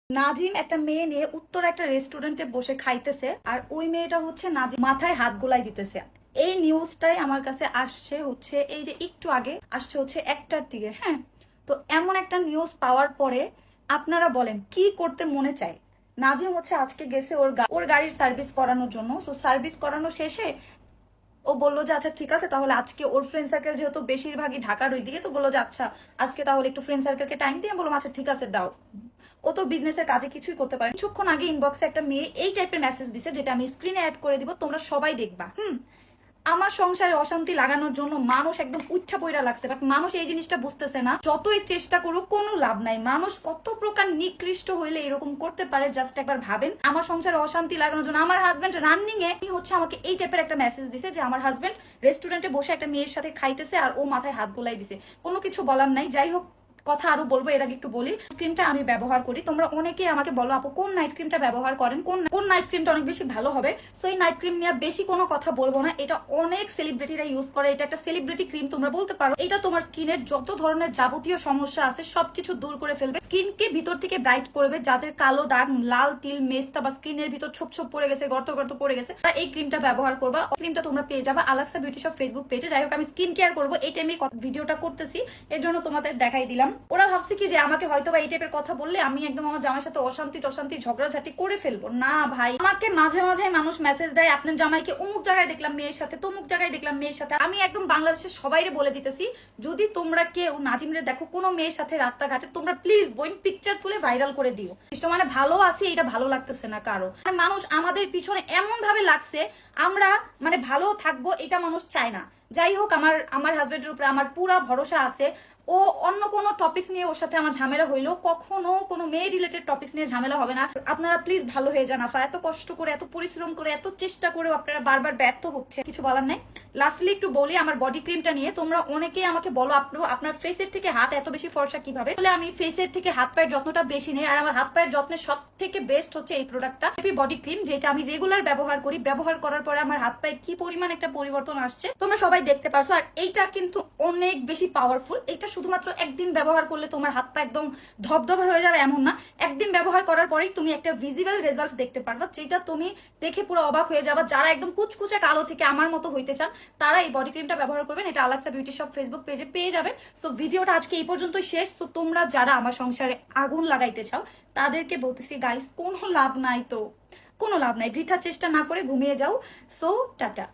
নাজিম একটা মেয়ে নিয়ে উত্তর একটা রেস্টুরেন্টে বসে খাইতেছে, আর ওই মেয়েটা হচ্ছে নাজিম মাথায় হাত গোলাই দিতেছে। এই নিউজটাই আমার কাছে আসছে হচ্ছে এই যে একটু আগে আসছে হচ্ছে 1টার দিকে। হ্যাঁ, তো এমন একটা নিউজ পাওয়ার পরে আপনারা বলেন কি করতে মনে চায়। নাজিম হচ্ছে আজকে গেছে ওর গাড়ির সার্ভিস করানোর জন্য। সো সার্ভিস করানো শেষে ও বললো যে আচ্ছা ঠিক আছে, তাহলে আজকে ওর ফ্রেন্ড সার্কেল যেহেতু বেশিরভাগই ঢাকার ওই দিকে, তো বললো যে আচ্ছা আজকে তাহলে একটু ফ্রেন্ড সার্কেলকে টাইম দিয়ে বললাম আচ্ছা ঠিক আছে দাও। ও তো বিজনেসের কাজে কিছুই করতে পারে। কিছুক্ষণ আগে ইনবক্সে একটা মেয়ে এই টাইপের মেসেজ দিছে, যেটা আমি স্ক্রিনে অ্যাড করে দিব, তোমরা সবাই দেখবা। আমার সংসারে অশান্তি লাগানোর জন্য মানুষ একদম উচ্ছা পইরা লাগছে, বাট মানুষ এই জিনিসটা বুঝতেছে না। যতই চেষ্টা করুক কোনো লাভ নাই। মানুষ কত প্রকার নিকৃষ্ট হইলে এরকম করতে পারে, জাস্ট একবার ভাবেন। আমার সংসারে অশান্তি লাগানোর জন্য আমার হাজবেন্ড রানিং এ হচ্ছে আমাকে এই টাইপের একটা মেসেজ দিছে যে আমার হাজবেন্ড রেস্টুরেন্টে বসে একটা মেয়ের সাথে খাইতেছে আর ও মাথায় হাত গোলাই দিছে। কোনো কিছু বলার নাই। যাই হোক, কথা আরো বলবো, এর আগে একটু বলি ক্রিমটা আমি ব্যবহার করি। তোমরা অনেকে আমাকে বলো আপু কোন নাইট ক্রিমটা ব্যবহার করেন, কোন নাইট ক্রিমটা অনেক বেশি ভালো হবে। সো এই নাইট ক্রিম নিয়ে বেশি কোনো কথা বলবো না। এটা অনেক সেলিব্রিটিরা ইউজ করে, এটা একটা সেলিব্রিটি ক্রিম তোমরা বলতে পারো। এটা তোমার স্কিনের যত ধরনের যাবতীয় সমস্যা আছে সবকিছু দূর করে ফেলবে, স্কিনকে ভিতর থেকে ব্রাইট করবে। যাদের কালো দাগ, লাল তিল, মেস্তা বা স্কিনের ভিতর ছোপ ছোপ পড়ে গেছে, গর্ত গর্ত পড়ে গেছে, তারা এই ক্রিমটা ব্যবহার করবা। ক্রিমটা তোমরা পেয়ে যাবা আলাক্সা বিউটি শপ ফেসবুক পেজে। যাই হোক, আমি স্কিন কেয়ার করবো এই টাইমে ভিডিওটা করতেছি, এর জন্য তোমাদের দেখাই দিলাম। ওরা ভাবছে কি যে আমাকে হয়তো বা এই টাইপের কথা বললে আমি একদম আমার জামাইয়ের সাথে অশান্তি ঝগড়াঝাটি করে ফেলবো। না ভাই, আমাকে মাঝে মাঝে মানুষ মেসেজ দেয় আপনার জামাইকে অমুক জায়গায় দেখলাম মেয়ের সাথে, তমুক জায়গায় দেখলাম মেয়ের সাথে। আমি একদম বাংলাদেশের সবাইরে বলে দিতেছি, যদি তোমরা কেউ নাজিমরে দেখো কোনো মেয়ের সাথে রাস্তাঘাটে, তোমরা প্লিজ বোন পিকচার তুলে ভাইরাল করে দিও। মানে ভালো আছি এটা ভালো লাগতেছে না কারো। মানুষ আমাদের পিছনে এমন ভাবে লাগছে আমরা মানে ভালো থাকবো এটা মানুষ চায় না। যাই হোক, আমার হাজবেন্ডের উপরে আমার পুরা ভরসা আছে। ও অন্য কোনো টপিকস নিয়ে ওর সাথে আমার ঝামেলা হইলো, কখনো কোনো মেয়ে রিলেটেড টপিকস নিয়ে ঝামেলা হবে না। আপনারা প্লিজ ভালো হয়ে যান। আপা এত কষ্ট করে, এত পরিশ্রম করে, এত চেষ্টা করেও আপনারা বারবার ব্যর্থ হচ্ছে, কিছু বলার নাই। লাস্টলি একটু বলি আমার বডি ক্রিমটা নিয়ে। তোমরা অনেকেই আমাকে বলো আপনার ফেসের থেকে হাত এত বেশি ফর্সা কিভাবে। বলে আমি ফেসের থেকে হাত পায়ের যত্নটা বেশি নেই, আর আমার হাত পায়ের যত্নের সব থেকে বেস্ট হচ্ছে এই প্রোডাক্টটা, হ্যাপি বডি ক্রিম, যেটা আমি রেগুলার ব্যবহার করি। ব্যবহার করার পরে আমার হাত পায়ে কি পরিমাণ একটা পরিবর্তন আসছে তোমরা সবাই দেখতে পারছো। আর এইটা কিন্তু অনেক বেশি পাওয়ারফুল। এটা শুধুমাত্র একদিন ব্যবহার করলে তোমার হাত পা একদম ধবধবে হয়ে যাবে এমন না। একদিন ব্যবহার করার পরেই তুমি একটা ভিজিবল রেজাল্ট দেখতে পারবা, যেটা তুমি দেখে পুরো অবাক হয়ে যাবা। যারা একদম কুচকুচে কালো থেকে আমার মতো হইতে চান তারা এই বডি ক্রিমটা ব্যবহার করবেন। এটা আলাক্সা বিউটি শপ ফেসবুক পেজে পেয়ে যাবেন। সো ভিডিওটা আজকে এই পর্যন্তই শেষ। সো তোমরা যারা আমার সংসারে আগুন লাগাইতে চাও তাদেরকে বলতেছি গাইস, কোনো লাভ নাই, তো কোনো লাভ নাই। বৃথা চেষ্টা না করে ঘুমিয়ে যাও। So tata.